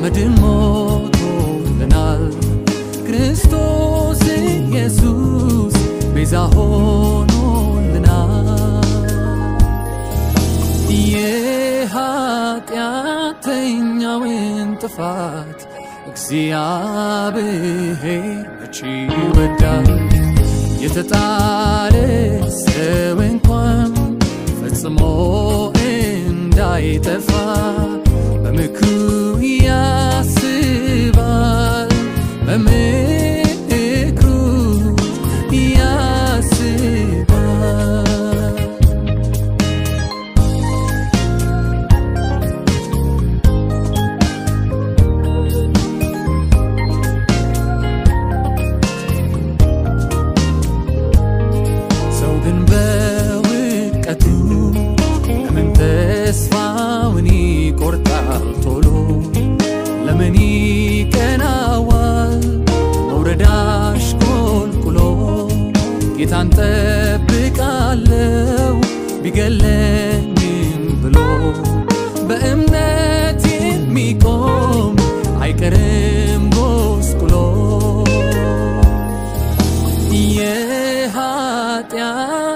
መድን ሞቶልናል ክርስቶስ ኢየሱስ ቤዛ ሆኖልናል የኃጢአተኛውን ጥፋት እግዚአብሔር መቼ ይወዳል የተጣለ ሰው እንኳን ፈጽሞ እንዳይጠፋ በምክሩ ያስባል በምክሩ ያስባል ሰው ግን በውድቀቱ ለምን ተስፋውን ይቆርጣል ቶሎ ለምን ይቀናዋል መውረዳሽ ቆልቁሎ ጌታን ጠብቃለሁ ቢገለኝም ብሎ በእምነት የሚቆም አይቀርም ጎስቁሎ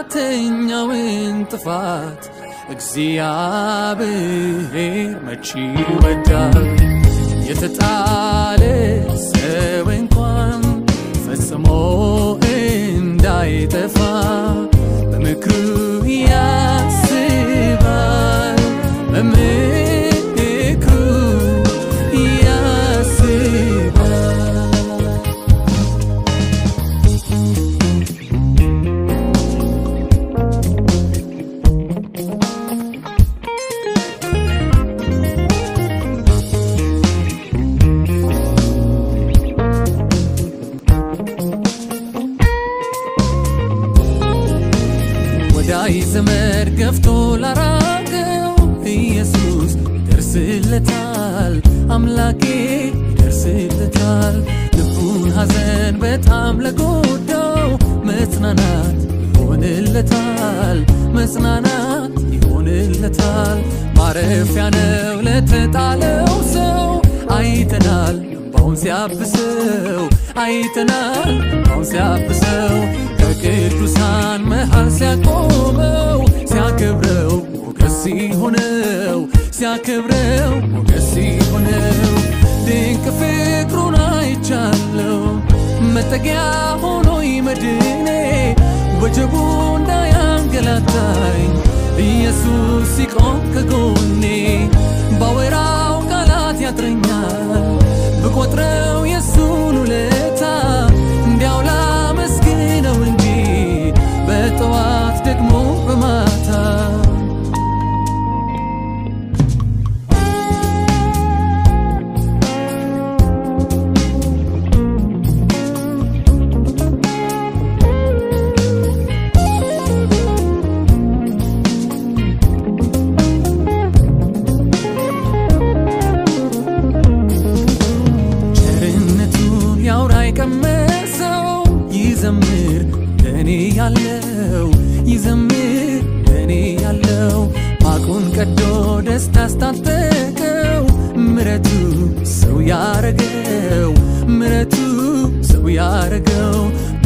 የኃጢአተኛውን ጥፋት እግዚአብሔር መቼ ይወዳል የተጣለ ሰው እንኳን ፈጽሞ እንዳይጠፋ በምክሩ ያስባል በምክሩ ያስባል ወዳይ ዘመድ ገፍቶ ላራገው ኢየሱስ ይደርስለታል አምላኬ ይደርስለታል ልቡን ሐዘን በጣም ለጎዳው መጽናናት ይሆንለታል መጽናናት ይሆንለታል ማረፊያ ነው ለተጣለው ሰው አይተናል እንባውን ሲያብሰው አይተናል እንባውን ሲያብሰው ከቅዱሳን መሃል ሲያቆመው ሲያከብረው ሞገስ ሲሆነው ሲያከብረው ሞገስ ሲሆነው ድንቅ ፍቅሩን አይቻለው መጠጊያ ሆኖኝ መድኔ ወጀቡ እንዳያንገላታኝ ኢየሱስ ሲቆም ከጎኔ ባወራው ቃላት ያጥረኛል ብቆጥረው የሱን ውለታ እንዲያው ላመስግነው እንጂ በጠዋት ደግሞ በማታ ቸርነቱን ያውራ የቀመሰው ይዘምር ለኔ ያለው ይዘምር ለኔ ያለው ማቁን ቀዶ ደስታ አስታጠቀው ምረቱ ሰው ያረገው ምረቱ ሰው ያረገው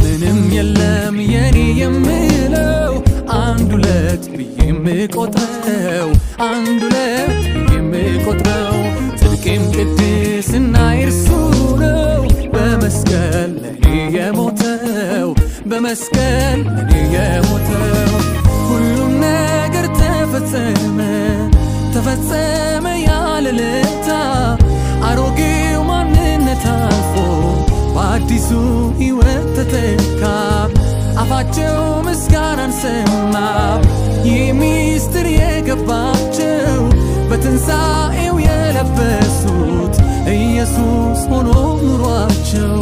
ምንም የለም የኔ የምለው አንድ ሁለት ብዬ የምቆጥረው አንድ ሁለት ብዬ የምቆጥረው ጽድቄም ቅድስና እርሱ ነው በመስቀል ለኔ የሞተው በመስቀል ለኔ የሞተው ሁሉም ነገር ተፈጸመ ተፈጸመ ያለለታ አሮጌው ማንነት አልፎ በአዲሱ ሕይወት ተተካ አፋቸው ምስጋናን ሰማ ይህ ሚስጥር የገባቸው በትንሣኤው የለበሱት ኢየሱስ ሆኖ ኑሯቸው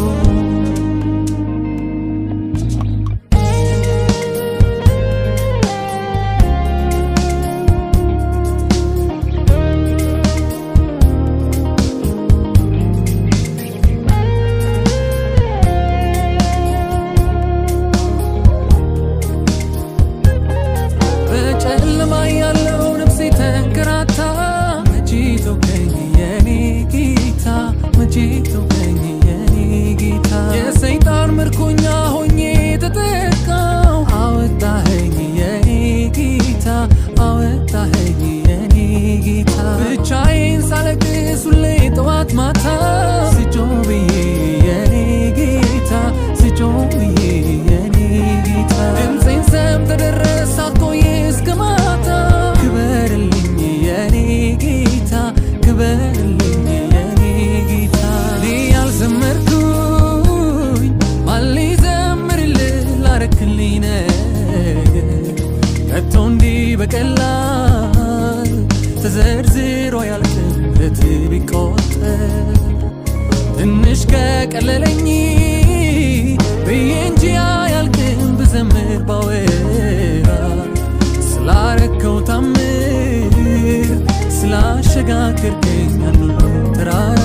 ያለው ነፍሴ ተንከራታ መቼ ተውከኝ የኔ ጌታ ክበርልኝ የኔ ጌታ እኔ ያልዘመርኩኝ ማን ሊዘምርልህ ላረክልኝ ነገር ከቶ እንዲህ በቀላል ተዘርዝሮ ያልቅም ምሕረት ቢቆጠር ትንሽ ከቀለለኝ ብዬ እንጂ አያልቅም ብዘምር ባወራ ስላረከው ታምር ስላሸጋገርከኝ ያን ሁሉ ተራራ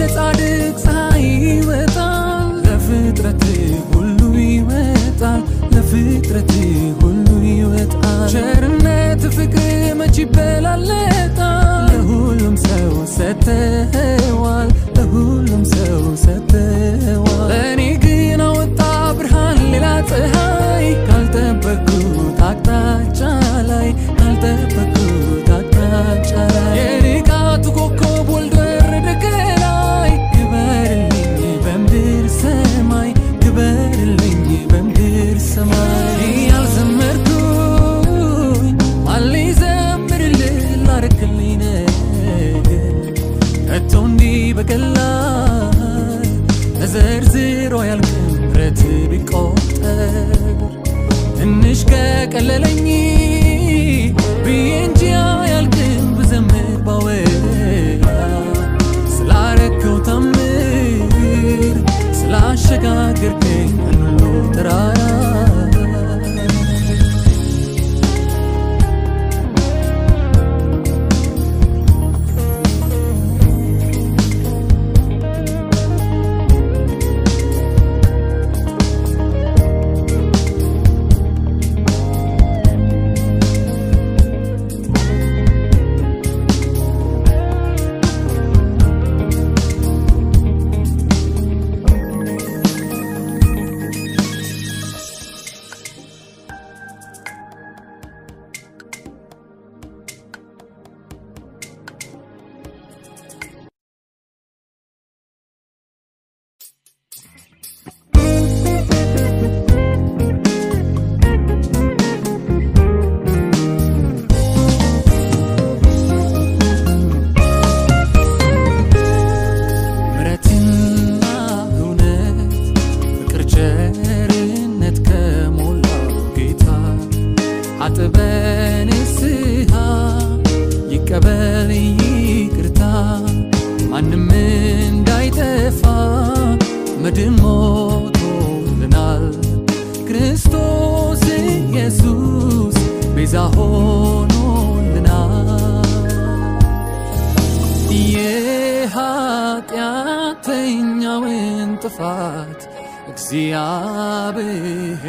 ለጻድቅ ፀሐይ ይወጣል ለፍጥረት ሁሉ ይወጣል ለፍጥረት ሁሉ ይወጣል ቸርነት ፍቅር መች ይበላለጣል ለሁሉም ሰው ሰጥተዋል ለሁሉም ሰው ሰጥተዋል ለእኔ ግን አወጣ ብርሃን ሌላ ፀሐይ ካልጠበቅኩት አቅጣጫ ላይ ካልጠበቅኩት አቅጣጫ ላይ የንጋቱ ኮከብ ወልዶ በቀላል ተዘርዝሮ ያልቅም ምሕረት ቢቆጠር ትንሽ ከቀለለኝ ብዬ እንጂ አያልቅም ብዘምር ባወራ ስላረከው ታምር ስላሸጋገርከኝ ያን ሁሉ ተራራ አጥበንስሃ ይቀበል ይቅርታ ማንም እንዳይጠፋ መድን ሞቶልናል ክርስቶስ ኢየሱስ ቤዛ ሆኖልናል የኃጢአተኛውን ጥፋት እግዚአብሔር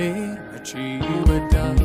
መቼ ይወዳል